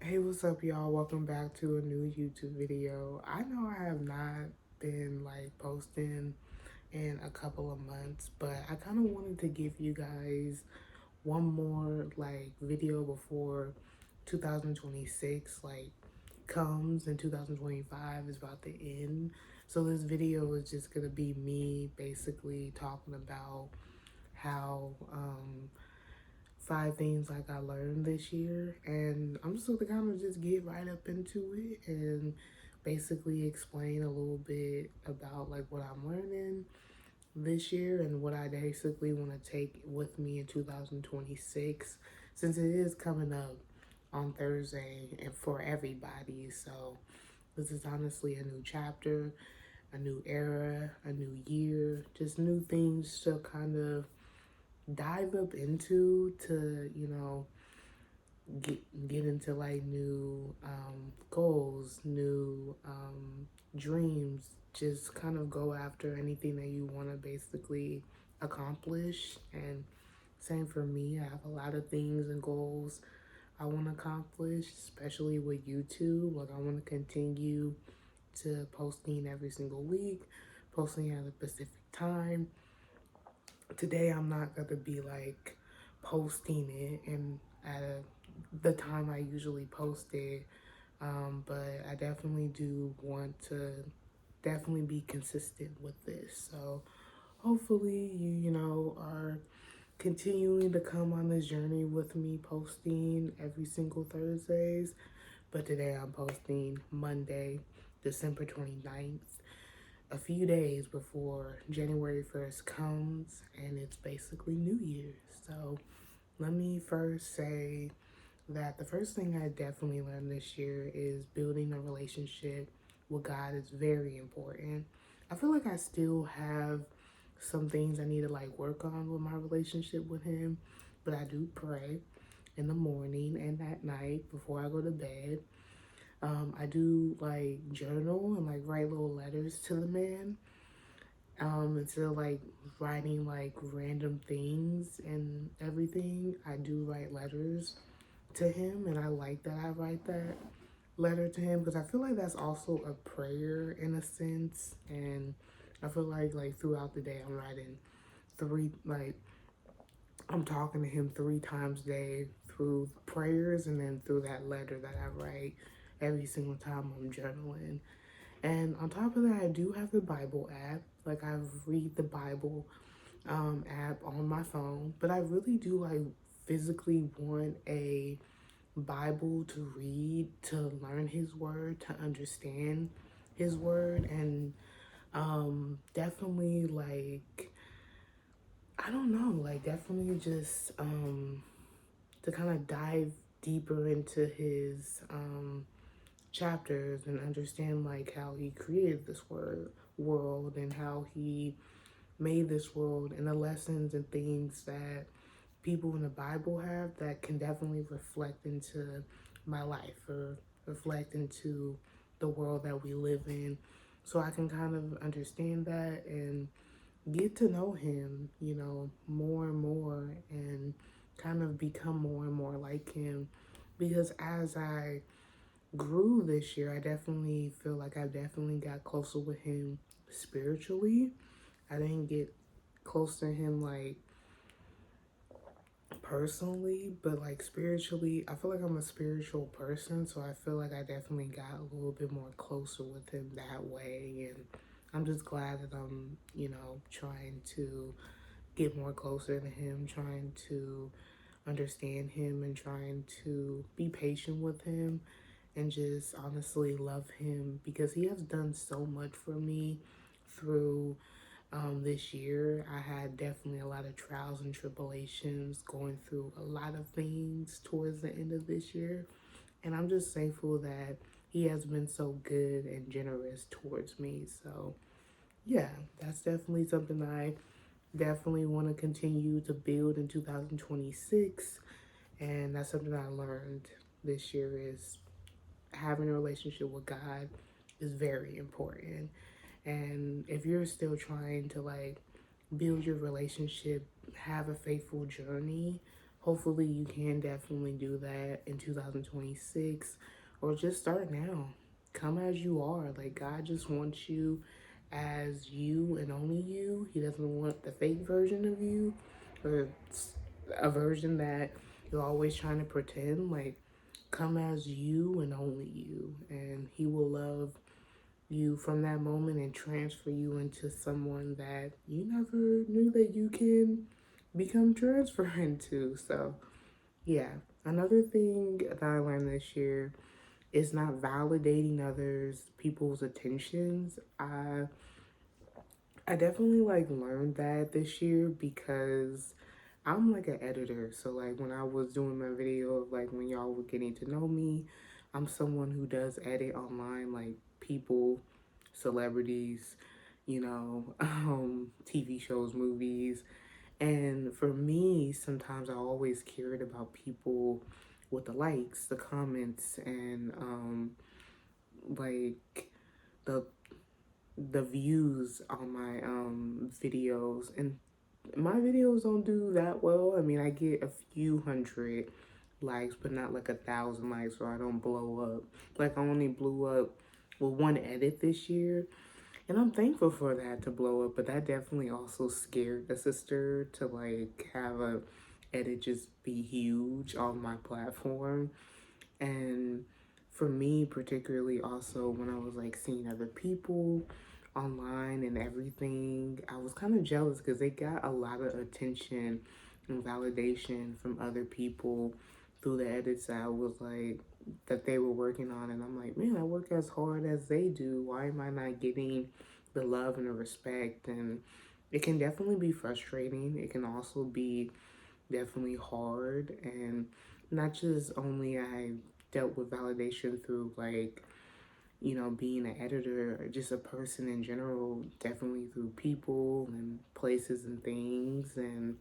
Hey, what's up, y'all? Welcome back to a new YouTube video. I know I have not been posting in a couple of months, but I kind of wanted to give you guys one more video before 2026 comes and 2025 is about to end. So this video is just gonna be me basically talking about how 5 things I learned this year, and I'm just gonna kind of just get right up into it and basically explain a little bit about what I'm learning this year and what I basically want to take with me in 2026, since it is coming up on Thursday and for everybody. So this is honestly a new chapter, a new era, a new year, just new things to kind of dive up into to get into new goals, new dreams. Just kind of go after anything that you want to basically accomplish. And same for me, I have a lot of things and goals I want to accomplish, especially with YouTube. I want to continue to posting every single week, posting at a specific time. Today I'm not gonna be posting it and at the time I usually post it, but I definitely do want to definitely be consistent with this. So hopefully you are continuing to come on this journey with me, posting every single Thursdays. But today I'm posting Monday, December 29th, a few days before January 1st comes, and it's basically New Year's. So let me first say that the first thing I definitely learned this year is building a relationship with God is very important. I feel like I still have some things I need to work on with my relationship with Him, but I do pray in the morning and at night before I go to bed. I do journal and write little letters to the man. Instead of writing random things and everything, I do write letters to him, and I like that I write that letter to him because I feel like that's also a prayer in a sense. And I feel like throughout the day I'm writing three I'm talking to him 3 times a day through prayers and then through that letter that I write every single time I'm journaling. And on top of that, I do have the Bible app. I read the Bible app on my phone, but I really do physically want a Bible to read, to learn His Word, to understand His Word, and definitely I don't know, definitely just to kind of dive deeper into His chapters and understand how He created this world and how He made this world, and the lessons and things that people in the Bible have that can definitely reflect into my life or reflect into the world that we live in. So I can kind of understand that and get to know him, more and more, and kind of become more and more like him. Because as I grew this year, I definitely feel like I definitely got closer with him spiritually. I didn't get close to him personally, but spiritually, I feel like I'm a spiritual person, so I feel like I definitely got a little bit more closer with him that way. And I'm just glad that I'm, trying to get more closer to him, trying to understand him, and trying to be patient with him and just honestly love him because he has done so much for me through this year. I had definitely a lot of trials and tribulations, going through a lot of things towards the end of this year. And I'm just thankful that he has been so good and generous towards me. So, yeah, that's definitely something I definitely want to continue to build in 2026. And that's something I learned this year is having a relationship with God is very important. And if you're still trying to build your relationship, have a faithful journey hopefully you can definitely do that in 2026, or just start now. Come as you are. Like, God just wants you as you and only you. He doesn't want the fake version of you, or a version that you're always trying to pretend. Like, come as you and only you, and He will love you from that moment and transfer you into someone that you never knew that you can become transferred into. So, yeah. Another thing that I learned this year is not validating others, people's attentions. I definitely like learned that this year because I'm like an editor. So like when I was doing my video of like when y'all were getting to know me, I'm someone who does edit online, like people, celebrities, TV shows, movies. And for me, sometimes I always cared about people with the likes, the comments, and like the the views on my videos. And my videos don't do that well. I mean, I get a few hundred likes, but not like 1,000 likes, so I don't blow up. Like, I only blew up with one edit this year, and I'm thankful for that to blow up, but that definitely also scared the sister to like have a edit just be huge on my platform. And for me, particularly, also when I was like seeing other people online and everything, I was kind of jealous because they got a lot of attention and validation from other people through the edits that I was like, that they were working on. And I'm like, man, I work as hard as they do. Why am I not getting the love and the respect? And it can definitely be frustrating. It can also be definitely hard. And not just only I dealt with validation through like, being an editor or just a person in general, definitely through people and places and things. And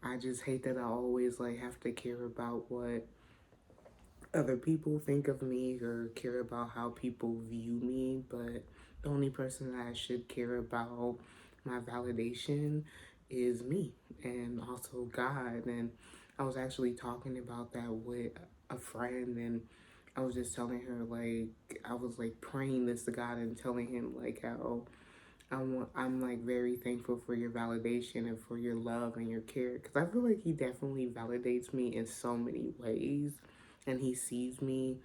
I just hate that I always like have to care about what other people think of me or care about how people view me. But the only person that I should care about my validation is me and also God. And I was actually talking about that with a friend, and I was just telling her like I was like praying this to God and telling him like how I'm like very thankful for your validation and for your love and your care, because I feel like he definitely validates me in so many ways, and he sees me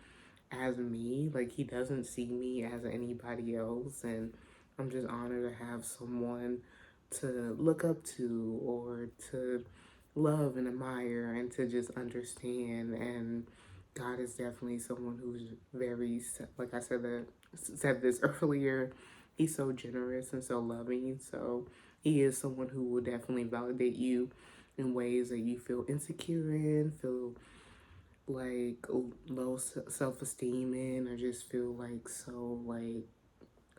as me. Like, he doesn't see me as anybody else, and I'm just honored to have someone to look up to or to love and admire and to just understand. And God is definitely someone who's very, like I said this earlier, he's so generous and so loving. So he is someone who will definitely validate you in ways that you feel insecure in, feel like low self-esteem in, or just feel like so like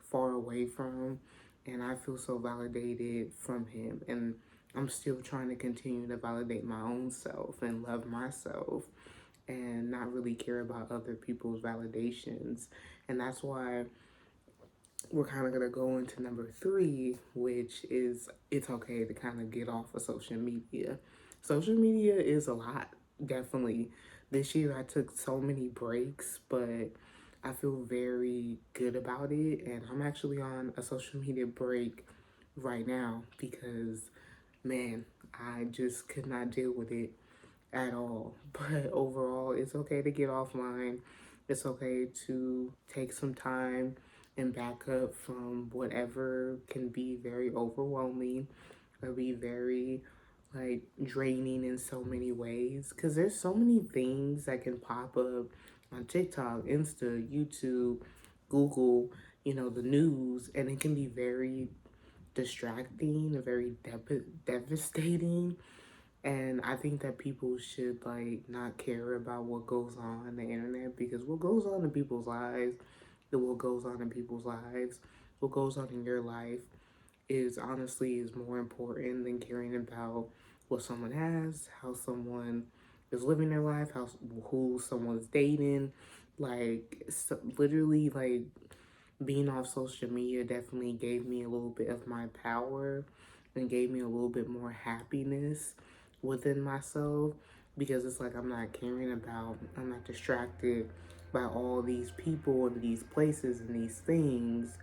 far away from. And I feel so validated from him, and I'm still trying to continue to validate my own self and love myself and not really care about other people's validations. And that's why we're kind of going to go into number three, which is it's okay to kind of get off of social media. Social media is a lot, definitely. This year I took so many breaks, but I feel very good about it. And I'm actually on a social media break right now because, man, I just could not deal with it at all. But overall, it's okay to get offline. It's okay to take some time and back up from whatever can be very overwhelming or be very like draining in so many ways, because there's so many things that can pop up on TikTok, Insta, YouTube, Google, the news, and it can be very distracting and very devastating. And I think that people should like not care about what goes on the internet, because what goes on in people's lives, what goes on in people's lives, what goes on in your life is honestly is more important than caring about what someone has, how someone is living their life, how who someone's dating. Like, so, literally, like, being off social media definitely gave me a little bit of my power and gave me a little bit more happiness within myself. because it's like I'm not distracted by all these people and these places and these things.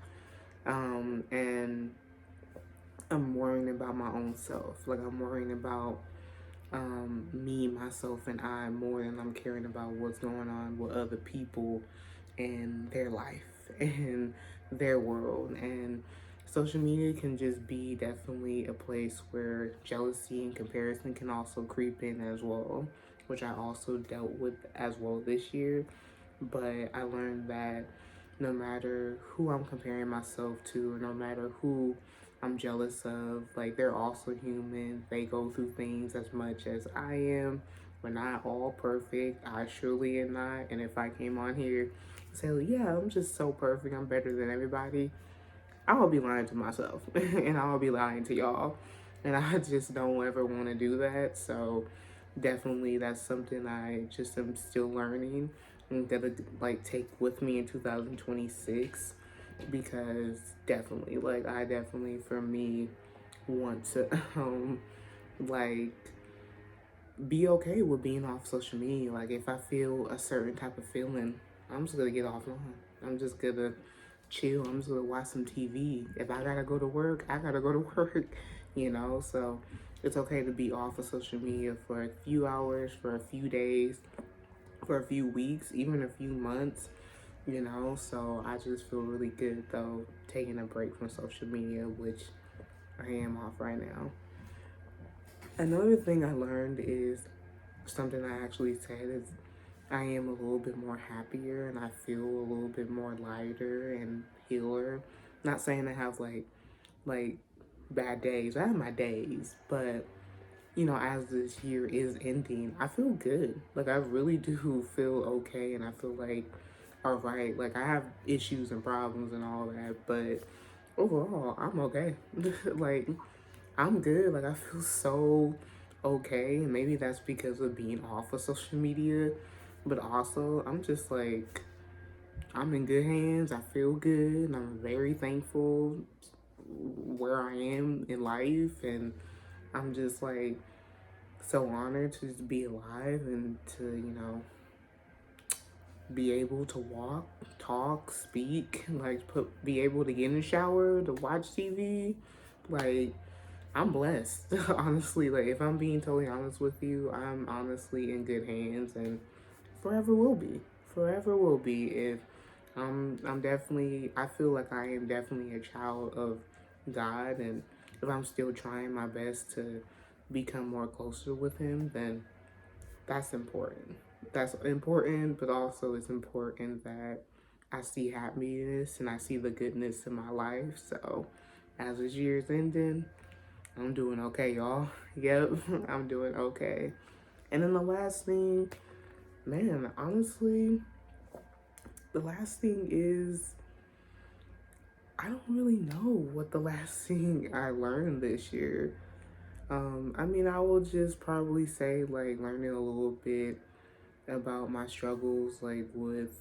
And I'm worrying about my own self. Like I'm worrying about me, myself, and I more than I'm caring about what's going on with other people and their life and their world. And social media can just be definitely a place where jealousy and comparison can also creep in as well, which I also dealt with as well this year. But I learned that no matter who I'm comparing myself to, or no matter who I'm jealous of, like they're also human. They go through things as much as I am. We're not all perfect. I surely am not. And if I came on here and say, yeah, I'm just so perfect, I'm better than everybody, I will be lying to myself and I'll be lying to y'all. And I just don't ever want to do that. So definitely that's something I just am still learning and gonna like take with me in 2026, because definitely like I definitely for me want to like be okay with being off social media. Like if I feel a certain type of feeling, I'm just gonna get offline. I'm just gonna chill. I'm just gonna watch some TV. If I gotta go to work, I gotta go to work, you know? So it's okay to be off of social media for a few hours, for a few days, for a few weeks, even a few months, you know? So I just feel really good though, taking a break from social media, which I am off right now. Another thing I learned is something I actually said is I am a little bit more happier and I feel a little bit more lighter and healer. Not saying I have like bad days. I have my days, but you know, as this year is ending, I feel good. Like I really do feel okay and I feel like all right. Like I have issues and problems and all that, but overall, I'm okay. Like I'm good. Like I feel so okay. And maybe that's because of being off of social media. But also I'm just like I'm in good hands. I feel good and I'm very thankful where I am in life, and I'm just like so honored to just be alive and to, you know, be able to walk, talk, speak, like be able to get in the shower, to watch TV. Like I'm blessed, honestly. Like if I'm being totally honest with you, I'm honestly in good hands and forever will be. Forever will be. If I'm definitely, I feel like I am definitely a child of God, and if I'm still trying my best to become more closer with him, then that's important. That's important, but also it's important that I see happiness and I see the goodness in my life. So as this year's ending, I'm doing okay, y'all. Yep, I'm doing okay. And then the last thing, man, honestly, the last thing is I don't really know what the last thing I learned this year. I mean, I will just probably say like learning a little bit about my struggles, like with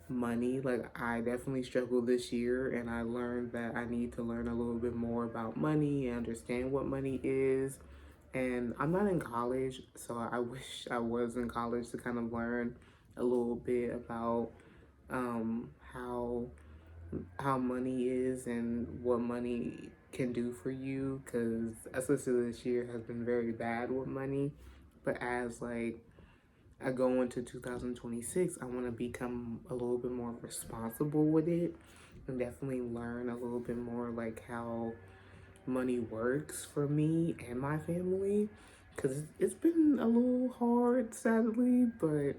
money. Like I definitely struggled this year, and I learned that I need to learn a little bit more about money and understand what money is. And I'm not in college, so I wish I was in college to kind of learn a little bit about um, how how money is and what money can do for you, because especially this year has been very bad with money. But as like I go into 2026, I want to become a little bit more responsible with it and definitely learn a little bit more like how money works for me and my family, because it's been a little hard, sadly, but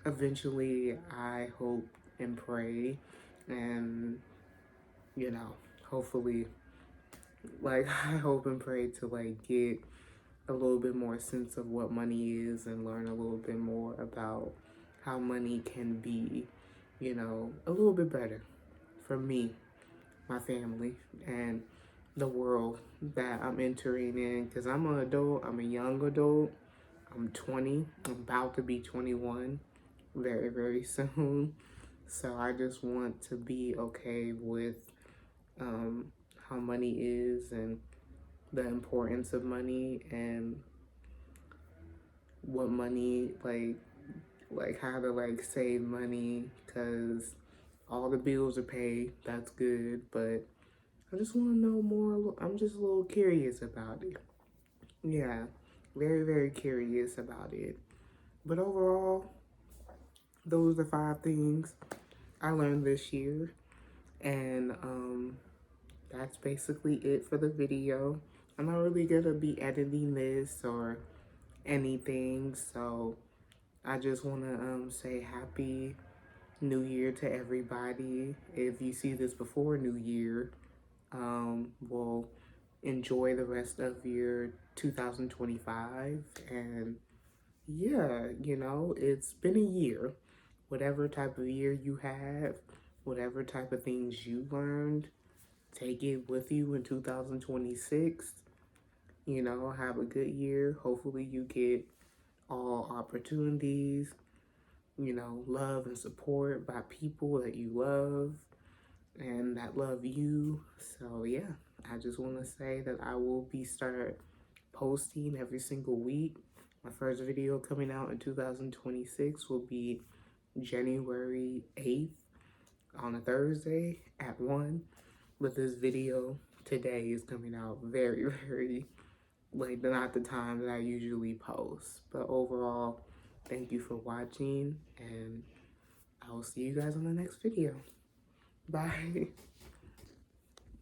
eventually I hope and pray and, you know, hopefully, like, I hope and pray to, like, get a little bit more sense of what money is and learn a little bit more about how money can be, you know, a little bit better for me, my family, and the world that I'm entering in. Because I'm an adult, I'm a young adult, I'm 20, I'm about to be 21 very, very soon. So I just want to be okay with um, how money is and the importance of money, and what money, like how to like save money, because all the bills are paid. That's good, but I just want to know more. I'm just a little curious about it. Yeah, very, very curious about it. But overall, those are 5 things I learned this year. And that's basically it for the video. I'm not really going to be editing this or anything. So I just want to say happy New Year to everybody. If you see this before New Year, well, enjoy the rest of your 2025. And yeah, it's been a year. Whatever type of year you have, whatever type of things you learned, take it with you in 2026. Have a good year. Hopefully, you get all opportunities, love and support by people that you love and that love you. So, yeah, I just want to say that I will be start posting every single week. My first video coming out in 2026 will be January 8th on a Thursday at 1. But this video today is coming out very, very, like, not the time that I usually post. But overall, thank you for watching, and I will see you guys on the next video. Bye.